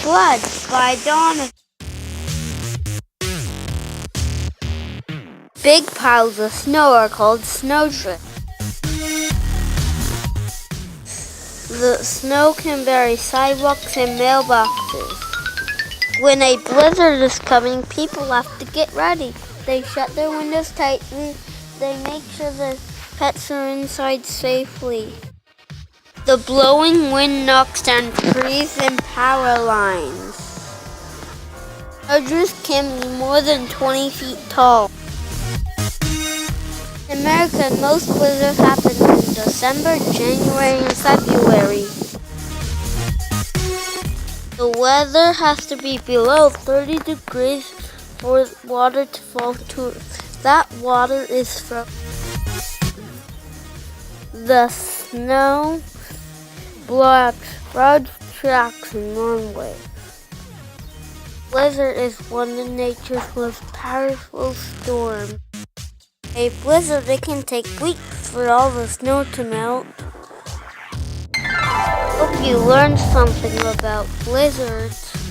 Flood by Donovan. Big piles of snow are called snowdrifts. The snow can bury sidewalks and mailboxes. When a blizzard is coming, people have to get ready. They shut their windows tightly. They make sure their pets are inside safely. The blowing wind knocks down trees and power lines. Snowdrifts can be more than 20 feet tall. In America, most blizzards happen in December, January, and February. The weather has to be below 30 degrees for water to fall to earth. That water is from the snow blocks roads, tracks, and runways. Blizzard is one of nature's most powerful storms. A blizzard, it can take weeks for all the snow to melt. Hope you learned something about blizzards.